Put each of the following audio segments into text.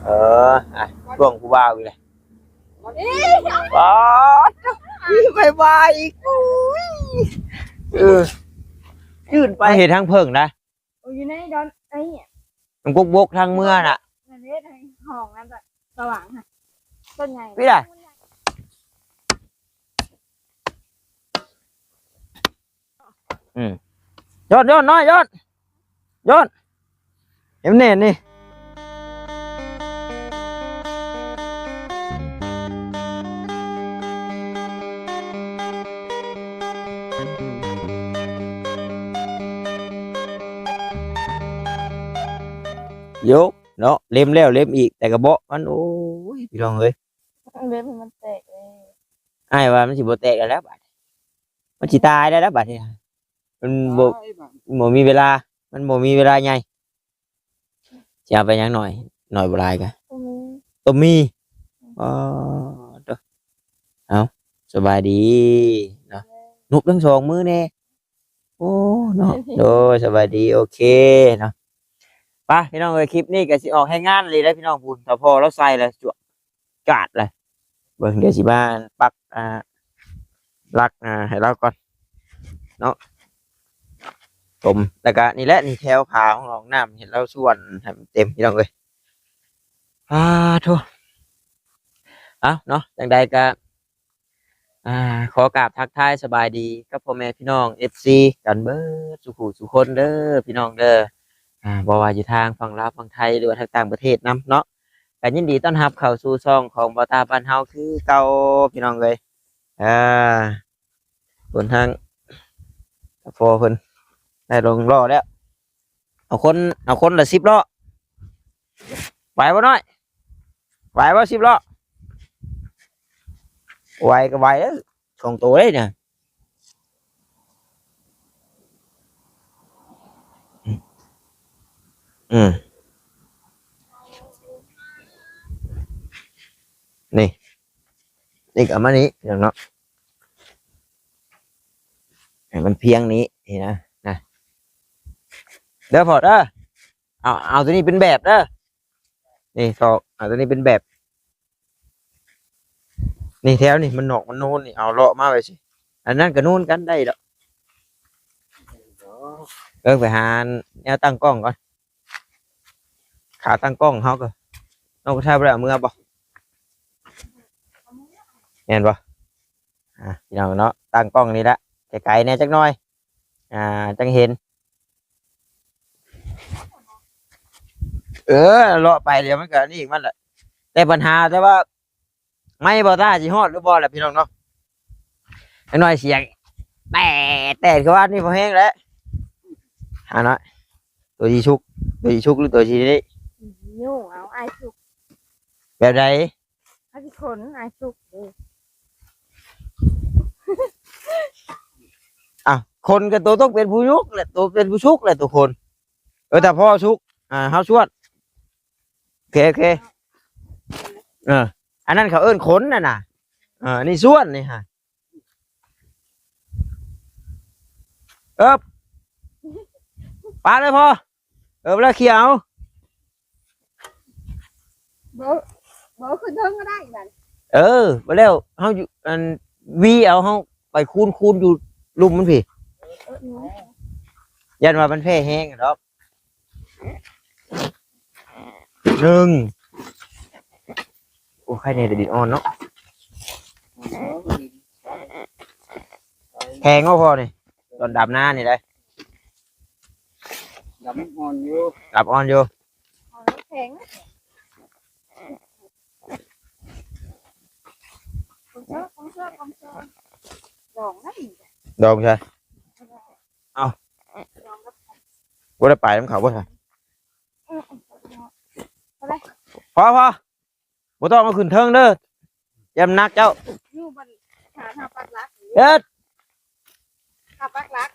เออช่วงผู้บ่าวอีกเลยบอสบายบายอีกยืนไปเห็นทางเพิ่งนะอยู่ในดอนไอ้เนี่ยมันกุกบกทางเมื่อน่ะนั่นเองทางห้องนั่นแบบสว่างค่ะต้นใหญ่พี่ล่ะยอดน้อยยอดเอ็มเน่นี่ยกเนาะเล็มแล้วเล็มอีกแต่กระเบาะมันโอ้ยพี่น้องเอ้ยเล็บมันแตกเลยไอ้ว่ามันสิบ่แตกแล้วบัดมันสิตายได้แล้วบัดนี้มันบ่มีเวลามันบ่มีเวลาใหญ่จะเอาไปยังหน่อยบ่หลายกะตัวมีอ๋อเอาสบายดีเนาะนุบทั้งสองมือแน่โอ้เนาะโดยสบายดีโอเคเนาะไปพี่น้องเอ้ยคลิปนี้ก็สิออกให้งานเลยได้พี่น้องพูนแต่พอเราใส่แล้วจวดกาดเลยเบิ่งเดี๋ยวสิบ้านปักลักให้เราก่อนเนาะผมแล้วก็นี่แหละนี่แถวขาของเราน้ำเห็นเราส่วนเต็มพี่น้องเอ้ยทั่วเนาะจังใดก็ขอกราบทักทายสบายดีกับพ่อแม่พี่น้อง FC กันเบิดสุขุสุคนเด้อพี่น้องเด้อบ่ว่าอยู่ทางฝั่งลาวฝั่งไทยหรือว่าทางต่างประเทศนํเนาะก็ยินดีต้อนรับเข้าสู่ช่องของบ่าวตาบ้านเฮาคือเก่าพี่น้องเอ้ยบนทางโฟเพิ่นได้ลงล้อแล้วเอาคนละ10ล้อไหวบ่น้อยไหวบ่10ล้อไหวก็ไหวแล้วช่องตัวเลยเนี่ยนี่กับมันนี้อย่างเนาะมันเพียงนี้นี่นะเดี๋ยวพอเด้อเอาตัวนี้เป็นแบบเด้อนี่สอกเอาตัวนี้เป็นแบบนี่แถวนี่มันหนอกมันนูนนี่เอาเลาะมาไปสิอันนั้นก็นูนกันได้ดอกไปหาแนวตั้งกล้องก่อนขาตั้งกล้องเขาก็น้องก็ใช้ไปแล้วมือบ่เห็นบ่อย่างเนาะตั้งกล้องนี่ละไกลๆเนี่ยจักหน่อยจังเห็นเลาะไปเดี๋ยวมันก็นี่อีกมันแหละแต่ปัญหาแต่ว่าไม่บ่ท่าสิฮอดหรือบ่แหละพี่น้องเนาะจักหน่อยเสียงแต่คือว่านี่พอแห้งแล้วเนาะตัวที่ชุกหรือตัวที่นี่ยุ่งเอาไอ้สุกแบบใดไอ้ขนไอ้สุกคนกับตัวต้องเป็นผู้ชุกแหละตัวเป็นผู้ชุกแหละตัวคนแต่พ่อชุกเฮาชวดโอเคอันนั้นเขาเอิ้นขนน่ะนี่ส่วนนี่ฮะปาเลยพ่อแล้วเขียวบ่ขึ้นเทิงก็ได้แบบไปแล้วเฮาอยู่วีเอาเฮาไปคูนอยู่ลุ่มมันพี่ยันว่ามันแพ้แห้งดอกหนึ่งโอ้ใครเนี่ยดินอ่อนเนาะแพงก็พอนี่ตอนดับหน้านี่เลยดับอ่อนอยู่แข็งดองใช่ว่าได้ไปน้ำเขาบ่ใช่พอบ่ต้องมาขึ้นเทิงเด้อยำนักเจ้าปักลัก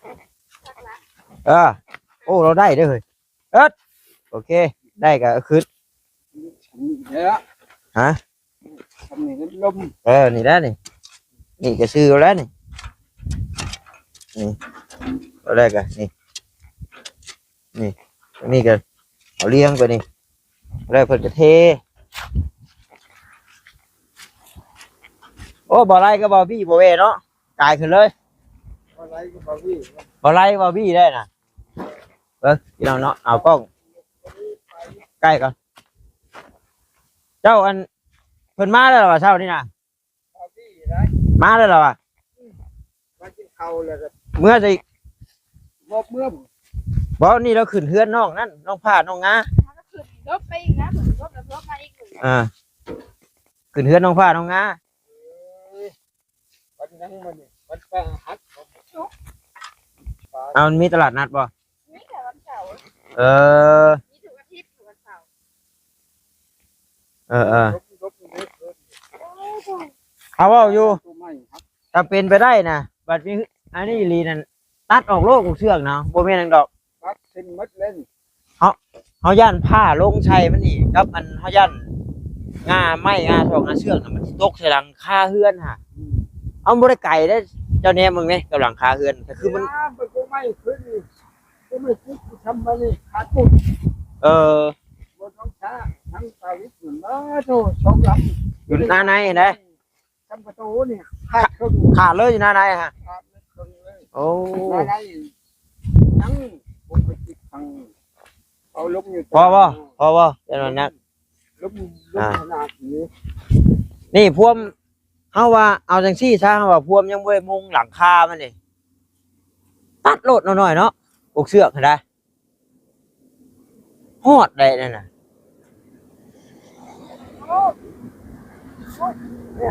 โอ้เราได้เด้อเฮ้ยโอเคได้ก็ขึ้นฮะนี่ได้นี่ก็ซื้อแล้วนี่เราได้กันนี่ก็เอาเลี้ยงไปนี่ได้เพิ่นจะเท โอ้บ่ไรก็บ่พี่บ่เวเนาะกายขึ้นเลย อะไรก็บ่พี่ บ่ไรบ่พี่ได้น่ะพี่น้องเนาะเอากล้องใกล้ก่อนเจ้าอันเพิ่นมาแล้วเหรอวะเช้านี่น่ะ บ่พี่ได้ มาแล้วเหรอวะ มากินข้าวแล้วก็ เมื่อสิ บ่เมื่อม บ่นี่เราขึ้นเฮือนน้องนั่นน้องผ้าน้องงา ถ้าก็ขึ้นรถไปอีกนะถึงรถแล้วรถมาอีกหนึ่ง อ่าขึ้นเฮือนน้องผ้าน้องงา วันนั้นมันนี่วันปลาหัด เอามันมีตลาดนัดบ่ นี่แต่วันเสาร์ เออ นี่ถึงอาทิตย์ถึงวันเสาร์ เออ ลบเล็ก เอาเว้าอยู่ ตัวใหม่ครับ ถ้าเป็นไปได้นะบัดนี้อันนี้อีหลีนั่นตัดออกโลกเชือกเนาะบ่แม่นหยังดอก ครับเส้นมัดเล่น เฮาย่านผ้าลงชัยมันนี่กับอันเฮาย่านงาไม้งาทองงาเชือกน่ะมันสิตกใส่หลังคาเฮือนห่ะเอาบ่ได้ไกลเด้อเจ้าแหนมึงแม่กับหลังคาเฮือนแต่คือมัน เป็นตัวใหม่ขึ้นนี่ตัวใหม่ขึ้นทำมานี่ขาดทุน เออบ นท้องช้าทั้งตาวิทย์เหมือนมาโตสองลำ อยู่หน้าในเห็นไหม ทำประตูนี่ขาดครึ่ง ขาดเลยอยู่หน้าในฮะ ขาดครึ่งเลย โอ้ มาได้ทั้งผมไปติดทางเอาลงอยู่ พอบ่เจ้านั้นนะ ลงขนาดนี้ นี่พวมเฮาว่าเอาจังซี่ซะเฮาว่าพวมยังบ่ได้มุงหลังคามันนี่ตัดโลดหน่อยๆเนาะปลูกเชือกให้ได้ฮอดได้นั่นน่ะ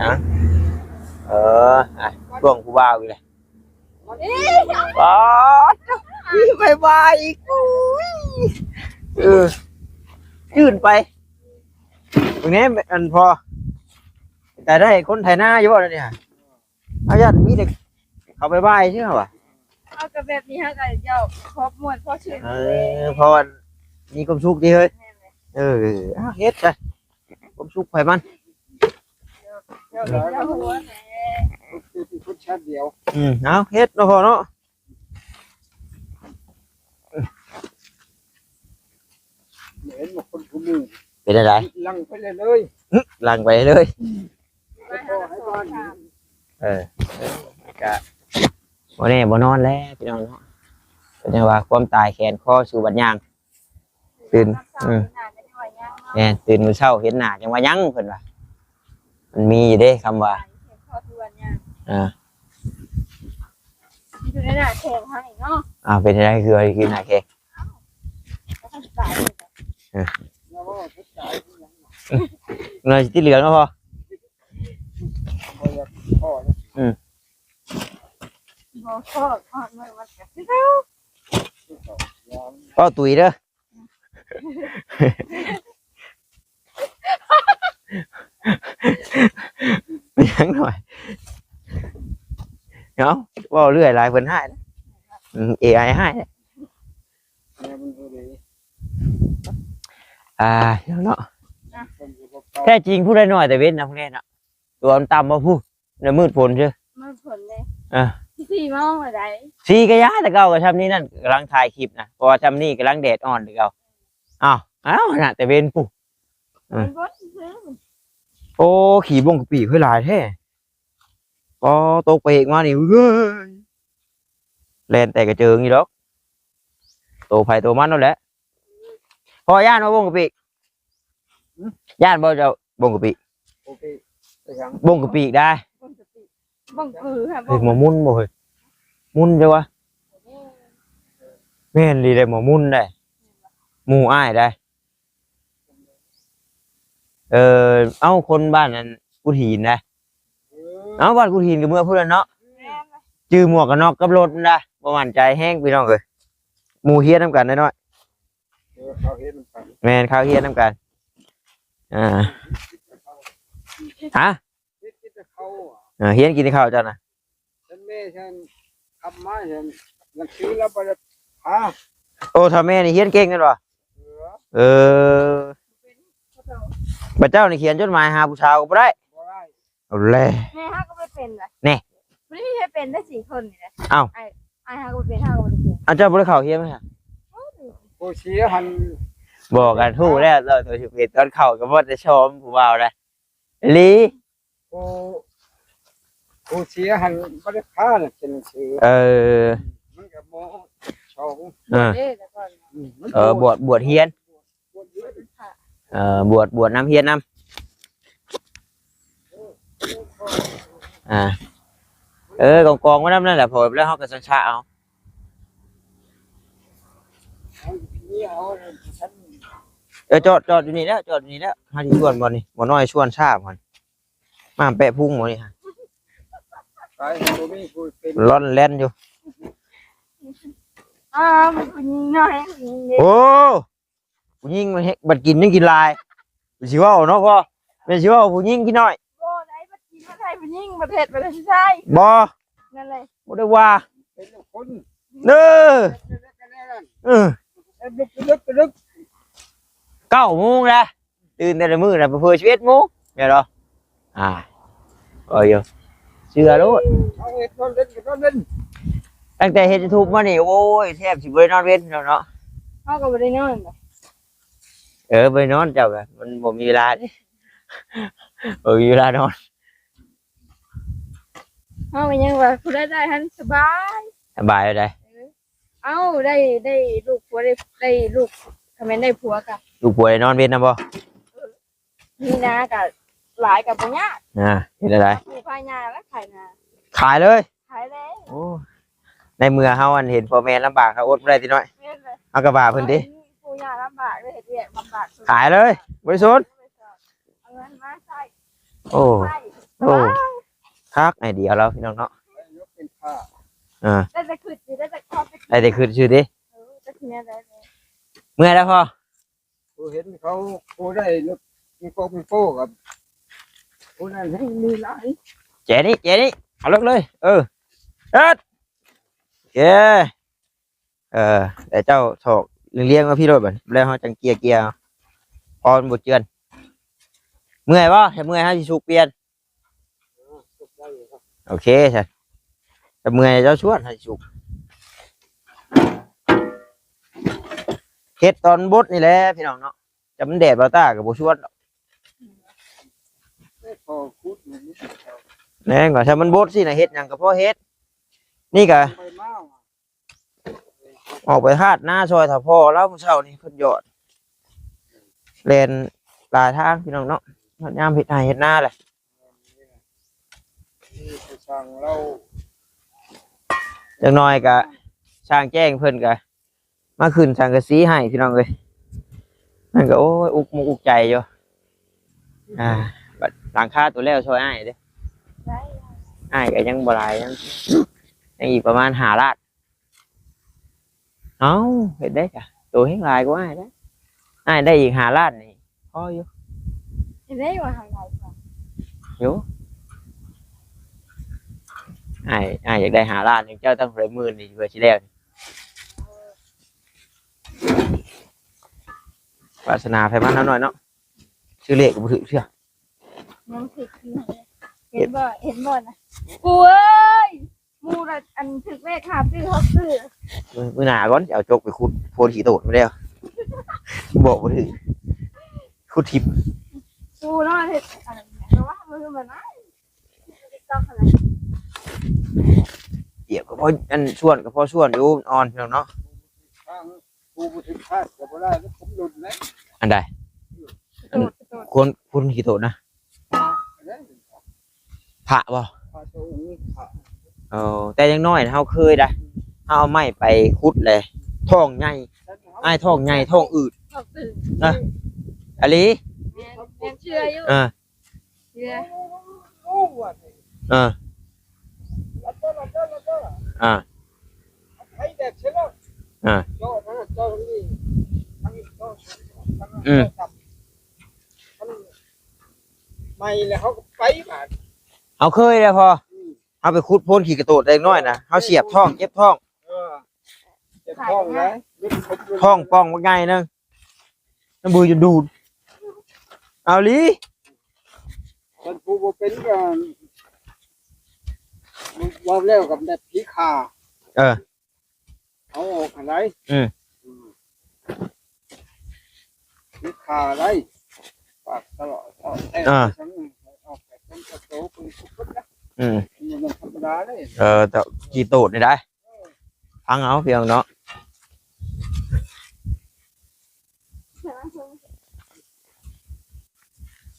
นะช่วงผู้บ่าวอีกเลยป๊อดบายบายอีกยืนไปตรงนี้อันพอแต่ได้คนไทยหน้าอยู่บ่แล้วเนี่ยอายันมีเด็กเขาไปบายใช่ไหมวะ เอากับแบบนี้ฮะกับเจ้าพบมวลพอชื่น พอมีความสุขดีเฮ้ยเฮ็ดจ้ะความสุขไผมัน เจ้าเจ้าหัวแหม คือพุทธชาติเดียว เอาเฮ็ดเนาะพอเนาะ เห็นว่าคนผู้มือ เป็นอะไร ลังไปเลย ลังไปเลย มาหาสอนถาม ก็บ่แน่บ่นอนแล้วพี่น้องเนาะเป็นจังว่าความตายแขนคอสู่บัดยางตื่นแม่ตื่นมื้อเช้าเห็นหน้าจังว่ายังเพิ่นว่ามันมีอยู่เด้คำว่า อยู่ในหน้าแข่งให้เนาะ เป็นอะไรคือหน้าแขก แล้วก็ตาย แล้วว่าพุทธชาติ เงินที่เหลืองก็พอ พ่อ บอกพ่อพ่อเมื่อวันกับที่เขา ก็ตุยเด้อไม่ยังหน่อยเนาะว่าเรื่อยหลายเพิ่นให้นะAI ให้นะเนาะแท้จริงพูดได้หน่อยแต่เว้นนะพวกนี้เนาะตัวมันต่ำมาพูดเดี๋ยวมืดฝนเชื่อ มันผลเลยที่มองอะไร สีกระยาแต่เก่ากับชำนี้นั่นกำลังถ่ายคลิปนะเพราะว่าชำนี้กำลังแดดอ่อนเดี๋ยวอ้าวน่ะแต่เว้นปุ๊ มันก็ซื้อ โอ้ขี่บงกะปิเฮ้ยหลายแท้พอตกไปอีกมานี่เฮ้ยแลนแต่กระเจิงนี่ดอกโตไผ่โตมันนั่นแหละพอย่านมาบงกะปิย่านบ่เจ้าบงกะปิ โอเค บงกะปิได้ บังคือค่ะ เฮ้ยหมอมุนบ่เฮ้ยมุนจังวะแม่นดีเลยหมอมุนได้หมู่อ้ายได้เอ้าคนบ้านนั้นกุฎหินนะเอ้าบ้านกุฎหินกับเมื่อพูดแล้วเนาะจื้อหมวกกันน็อกกับรถนะบ่มั่นใจแห้งพี่น้องเอ้ยหมู่เฮียนำกันน้อย เขาเห็นมัน ๆแม่นข้าวเฮียนำกันฮะ คิดจะเข้า เฮียนกินข้าวเจ้านะ ฉันแม่ฉันทำมาฉันหลังซื้อแล้วไปพา โอ้ถ้าแม่นี่เฮียนเก่งกันบ่บัดเจ้านี่เขียนจดหมายหาผู้ชายก็บ่ได้ บ่ได้ เอาแล แม่ฮักก็ไม่เป็นเลย แน่ ไม่มีใครเป็นได้4 คนนี่แหละ อ้าว ไอ้ฮักก็ไม่เป็นฮักก็ไม่เป็น เอาเจ้าบ่ได้เข้าเฮียนมั้ยฮะ โอเชียหัน บอกกันฮู้แล้วเราตัวสิเพจตอนเข้าก็บ่ได้ชมผู้บ่าวได้ลี โอ ผู้เสียหันบ่ได้ค่าน่ะเป็นชื่อ เออ มันก็บ่ชอง อ่า เด้แต่ก่อน บวชเฮียนบวชน้ำเฮียนน้ำกองไว้น้ำนั่นแหละพอแล้วเขาก็สัญชาเอา นี่เอาฉัน จอดอยู่นี่แล้วจอดอยู่นี่แล้วหาที่ชวนบ่นี่บ่น้อยชวนชาบ่นี่มาแปะพุ่งบ่นี่ฮะ ไปตัวนี้ผู้เป็น ร่อนแล่นอยู่ มันผู้หญิงน้อยผู้หญิงเด็ก โอ้ผู้หญิงมันเฮ็ดบัดกินยังกินลายสิเว้าเนาะพ่อแม่นสิเว้าผู้หญิงกินน้อย โอ้ไหนมากินมาไทยผู้หญิงประเทศประเทศไทย บ่ นั่นเลย บ่ได้ว่า เป็นคน เด้อเออ ลึก 9 โมงแล้วตื่นแต่ละมื้อน่ะเพื่อ11 โมงแม่นบ่อยู่เชื่อโลด เอาเฮ็ดนอนเล่นก็นอนเล่น ตั้งแต่เฮ็ด YouTube มานี่โอ้ยแทบสิบ่ได้นอนเว้นแล้วเนาะ เขาก็ไม่ได้นอนเลย ไปนอนเจ้าก็มันบ่มีเวลาเด้บ่มีเวลานอน เขาก็ยังว่าผู้ได้ฮันสบาย สบายเลย เอ้าได้ลูกผัวได้ลูกทำไมได้ผัวกับ ลูกป่วยนอนเว้นนะบ่ มีนากับหลายกับปัญญา เฮ็ดอะไร ผู้พายนาและขายนา ขายเลย ขายแล้ว โอ้ในเมื่อเฮาอันเห็นพ่อแม่ลำบากเขาอดบ่ได้ติน้อย เม่นเลย เอากระบะเพิ่นดิ ผู้ยาลำบากเลยเรียกลำบากสุด ขายเลยบ่ได้สน เอาเงินมาใส่ โอ้ ใส่ โอ้คักไอเดียแล้วพี่น้องเนาะ ยกเป็นผ้า ได้แต่ขึ้นได้แต่ครอบไป ไอ้ได้ขึ้นชื่อดิ จะเทียนได้เลย เมื่อยแล้วพ่อ ผู้เห็นเขาผู้ได้ลึกมีโกมีโป้กับผู้นั้นให้มีหลาย เจนี่เอาลึกเลยเอิดโอเคแต่เจ้าถอกเลี้ยงมาพี่โรดบัดแล้วเฮาจังเกียร์พอมันบ่เจือนเมื่อยบ่ถ้าเมื่อยเฮาสิสุกเปลี่ยนโอเคใช่ถ้าเมื่อยเจ้าชวนเฮาสิสุกเฮ็ดตอนบดนี่แหละพี่น้องเนาะจะมันแดดบ่ตาก็บ่ชวน พอคุดนี่ แน่ก่อนถ้ามันบดสินะเฮ็ดหยังก็พอเฮ็ดนี่ก็ ไปเมา ออกไปหาดหน้าซอยถ้าพ่อแล้วมื้อเช้านี่เพิ่นยอดแล่นหลายทางพี่น้องเนาะยามเฮ็ดนาเฮ็ดนาแหละ ที่ไปสั่งเรา จังน้อยก็ช่างแจ้งเพิ่นก็มาขึ้นสังกะสีให้พี่น้องเอ้ยนั่นก็โอ้ยอุกมุกอุกใจอยู่บัดหลังคาตัวแล้วช่วยอ้ายเด้ ได้ อ้ายก็ยังบ่หลายยังอีกประมาณ5 ลาดเอ้าเฮ็ดได้จ้ะตัวแฮงหลายกว่าอ้ายเด้อ้ายได้อีก5 ลาดนี่พออยู่ ได้ว่าทางไหนก่อน อยู่อ้ายอยากได้5 ล้านเจ้าต้องได้10,000นี่เพื่อสิแล้ววาสนาไผมันเฮาหน่อยเนาะชื่อเลขก็บ่ถูกเชื่อ ยังถึกเห็นบ่นะกูเอ้ยมูละอันถึกเลขขาซื้อเขาซื้อ มื้อหน้าก่อนสิเอาจกไปขุดโพนขี้โตดมาแล้วบอกบ่ถูกขุดทิพย์ กูเนาะเห็ดอะไรเนี่ยแต่ว่ามือมันนะต้องอะไร เดี๋ยวก็พออันส่วนก็พอส่วนอยู่อ่อนพี่น้องเนาะ ทางผู้บุตรพาดกับบ่ได้แล้วผมหลุดแล้ว อันใด กระโดด คนขี้โตดนะพระบ่ พาตัวนี้พา แต่อยังน้อยนะเฮาเคยได้เฮาเอาไม้ไปขุดเลยท้องใหญ่อ้ายท้องใหญ่ท้องอืด เขาตื่น อะลี แม่เชื่ออยู่ อ่า เชื่อ โอ้ว่ะ อ่า แล้วก็ อ่า ให้เด็กใช่ไหมโจ้นะโจ้นี่ทั้งโจ้ไม่แล้วเขาก็ไปบาด เอาเคยแล้วพอเอาไปขุดโพนขี้กระโตดเล็กน้อยนะเอาเสียบท้องเจ็บท้อง เจ็บท้องนะ ท้องป่องว่าไงนึงน้ำบือจะดูดเอาลี คนผู้บ่เป็นกันว่าแล้วกับแบบผีขา เอาออกอะไรผีขาอะไรปากตลอดออกแต่ทั้งออกแต่ต้นกระโตเป็นทุกคนนะมัน ดาเลย แต่กี่ตูดนี่ได้พังเอาเพียงเนาะ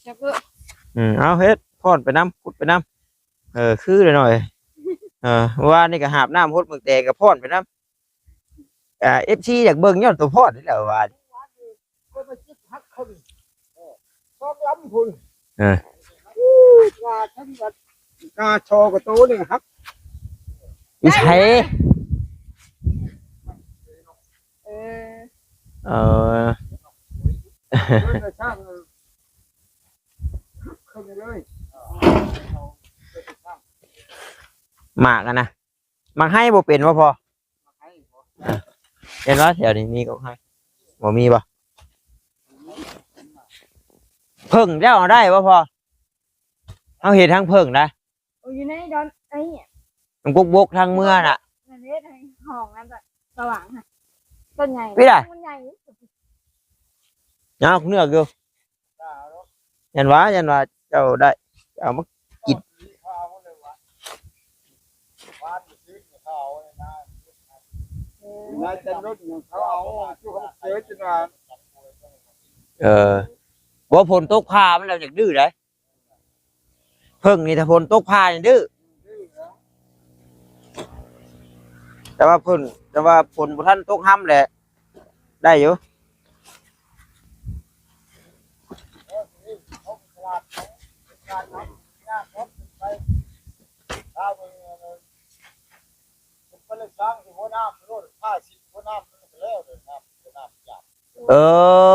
จะเพื่อ เอาเฮ็ดพอดไปน้ำพุดไปน้ำคือเลยหน่อยว่านี่ก็หาบน้ำพุดมึงแตงกับพอดไปน้ำFC อยากเบิ่งยอดตัวพอดนี่แหละว่า ก็มาคิดฮักคนชอบล้ำคุณกาทั้งวันกาชอกับตัวนี่ฮัก อีใช่ เออ เออ เลยช่างเข้าไปเลย หมากอะนะหมากให้บ่เป็นว่าพอเห็นว่าแถวนี้มีก็ให้บ่มีบ่เพิ่งเจ้าเอาได้ว่าพอเอาเห็ดทางเพิ่งนะ อยู่ในดอนไอ้เนี่ย มันบกทางเมื่อน่ะ นั่นเองห้องนั่นแบบสว่างค่ะต้นใหญ่ ไม่ได้ ต้นใหญ่ เอาเนื้ออยู่ยันว่าเจ้าได้เอามา นายจะรถเขาเอาช่วยเขาเสียจนว่า ว่าฝนตกพามันแล้วอยากดื้อเลยเพิ่งนี่ถ้าฝนตกพาเนี่ยดื้อแต่ว่าฝนบ่ทันตกห้ำแหละได้อยู่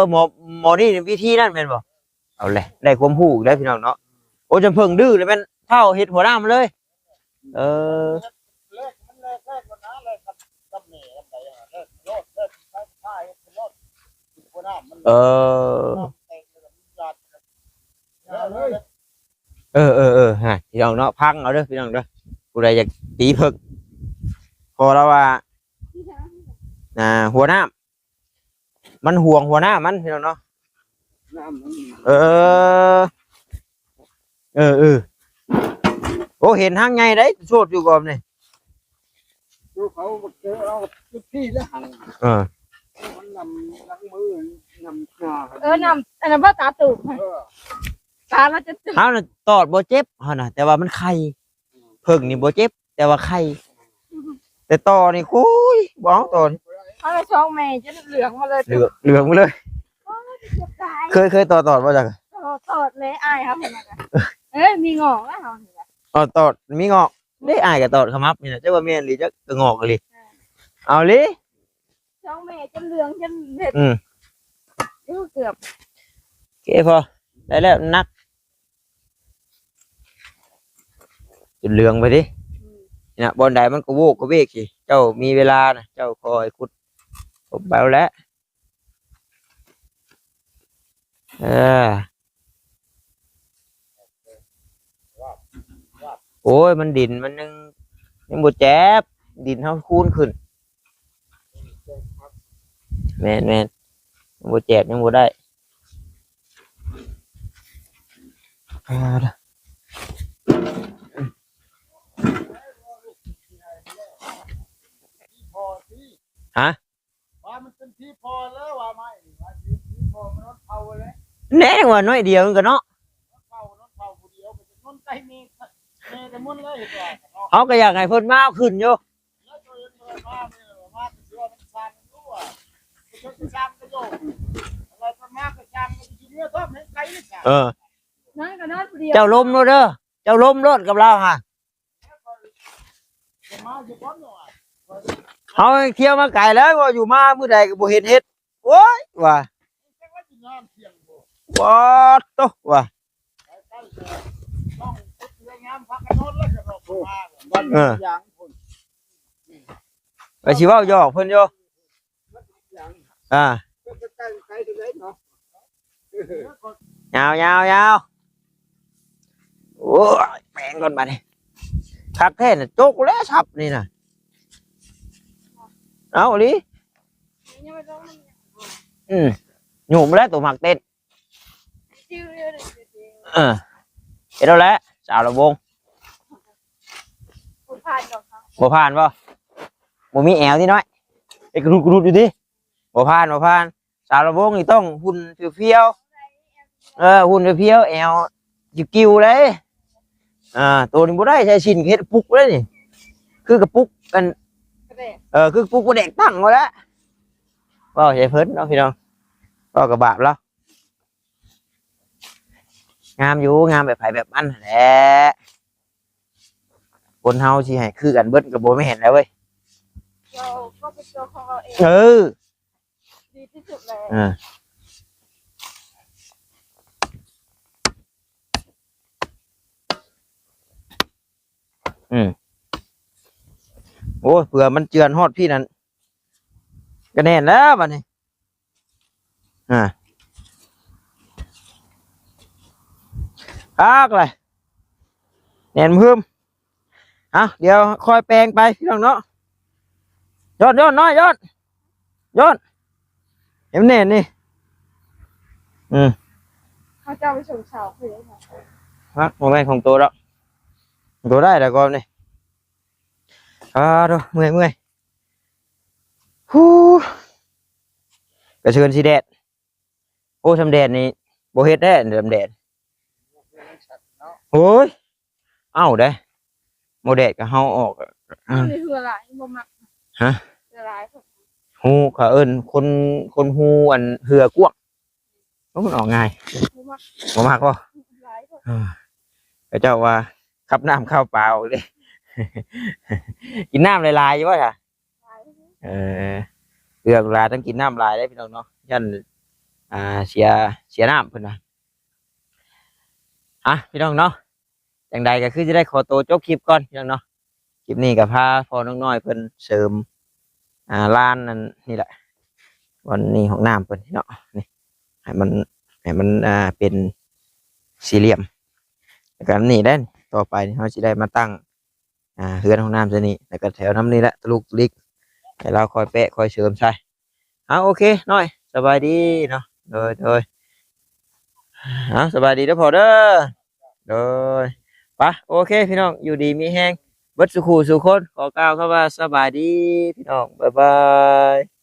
หมอนี่วิธีนั่นเป็นบ่เอาเลยได้ความรู้ได้พี่น้องเนาะโอ้จำเพิ่งดื้อเลยเป็นเท่าเห็ดหัวหน้ามันเลยเออฮะพี่น้องเนาะพังเอาเด้อพี่น้องเด้อผู้ใดอยากตีเพิ่งพอแล้วว่าหัวหน้ามันห่วงหัวหน้ามันพี่น้องเนาะเออโอ้เห็นทางไงได้โชดอยู่ก่อนนี่ ดูเขาเจอเอาที่แล้วหังมันนำล้างมือนำหน้าน ำอันนั้นว่าตาตูบตาเราจะตูบ เฮาน่ะตอดบ่เจ็บเฮาน่ะแต่ว่ามันไข่เพิ่งนี่บ่เจ็บแต่ว่าไข่แต่ต่อนี่คุยบ่เอาต่อนี่ เขาไปช่องแม่จะเหลืองมาเลย เหลืองมาเลย ตาย เคยต่อบ่จัก ตอดเลยอายครับเห็นไหมมีงอกแล้วเห็นไหม ตอดมีงอกได้อายก็ตอดขมับนี่น่ะจักว่าแม่นหรือจักก็งอกอีหลีเอาลิ ช่องแม่จะเหลืองจะเด็ดเกือบ โอเคพอได้แล้วนักจุดเหลืองไปดินะบอลใดมันก็โวกก็เวกสิเจ้ามีเวลานะเจ้าคอยขุดผมไปแล้วโอ้ยมันดินมันยังบ่แจ๊บดินเท่าคูนขึ้นแม่นยังบ่แจ๊บยังบ่ได้ว่ามันเป็นที่พอแล้วว่าไม่ว่าที่พอมันนอนเผาเลย แน่ว่าน้อยเดียวมันก็เนาะ นอนเผาผู้เดียวมันจะนอนใกล้เมย์แต่มุ่นเลยดีกว่า เขาก็อยากให้เพิ่นมาเอาขึ้นอยู่ แล้วตัวเองเลยมาเชื่อมันสั่นด้วยมันสั่นก็โยกอะไรก็มากก็สั่นก็อยู่เนี่ยก็ไม่ไกลเลยจ้ะ นั่นก็นอนเดียว เจ้าล้มโลดเด้อเจ้าล้มโลดกับเราฮะ มาอยู่ก้อนหน่อย เขาเที่ยวมาไกลแล้วว่าอยู่มามื้อใดก็บ่เห็นเฮ็ดโอ้ยว่า แค่ว่าจะนอนเที่ยงบ่ บ่โตว่า ใกล้ๆต้องเรื่องงามพักกันนอนแล้วก็รอมาวันอย่างคน ไปสิเว้าหยอกเพิ่นอยู่ อย่าง ใกล้ ใกล้ตรงไหนเนาะ ยาวโอ้ยแปลงก่อนบัดนี้คักแท้น่ะจกแล้วชับนี่น่ะเอาลิหยุ่มแล้วตัวหมักเต้นเฮ็ดแล้วแหละสาวระวง ผ่านดอกเขา บ่ผ่านบ่มีแอวที่น้อยไอ้กระดุดอยู่ดิบ่ผ่านสาวระวงนี่ต้องหุ่นเฟี้ยวๆหุ่นเฟี้ยวๆแอวกิ้วๆเลยตัวนี้บ่ได้ใช้ชิ้นเฮ็ดปุกเลยนี่คือกระปุกกัน กระเดะ คือปุกบ่แดกตั้งไว้แล้วเว้าใช้เพิ่นเนาะพี่น้องก็กระบาปแล้วงามอยู่งามแบบไผแบบมันนั่นแหละคนเฮาสิให้คือกันเบิดก็บ่แม่นแล้วเว้ย เราก็เป็นตัวของเราเอง เออ ดีที่สุดเลย โอ้เผื่อมันเจือนฮอดพี่นั่นก็แน่นแล้วบัดนี้เลยแน่นเพิ่มเดี๋ยวคอยแปลงไปพี่น้องเนาะยอดน้อยยอดเห็นแน่นนี่เขาจะเอาไปส่งเสาคือได้ค่ะ โมเมนต์ของตัวแล้วตัวได้แต่ก่อนนี่ดูเมื่อยฮู้กระเชิญสีแดดโอ้ทำแดดนี่โบเฮ็ดได้ทำแดดโอ้ยเอ้าได้โมแดดกับเฮาออกนี่คืออะไรบ่มัก ฮะ คืออะไร ฮู้เขาเอิ้นคนฮู้อันเหือกวกมันออกง่าย บ่มัก บ่มากบ่ หลายคน พระเจ้าว่าขับน้ำข้าวเปล่าเลย กินน้ำลายๆอยู่ว่าค่ะ หลาย เลือกลายต้องกินน้ำลายได้พี่น้องเนาะยันเสียน้ำเพิ่นนะพี่น้องเนาะอย่างใดก็คือจะได้ขอตัวจบคลิปก่อนพี่น้องเนาะคลิปนี้กับพาพอน้องน้อยเพิ่นเสริมลานนั่นนี่แหละวันนี้ของน้ำเพิ่นเนาะนี่ให้มันเป็นสี่เหลี่ยมแล้วก็นี่ได้ต่อไปเขาจะได้มาตั้งเฮือนของน้ำจะนี่แล้วก็แถวน้ำนี่แหละตะลุกตะลิกให้เราคอยแปะคอยเสริมใช่โอเคน้อยสบายดีเนาะโดยสบายดีเด้อพอเด้อโดยปะโอเคพี่น้องอยู่ดีมีแห้งเบิดสุขูสุคนขอกล่าวคำว่าสบายดีพี่น้องบ๊ายบาย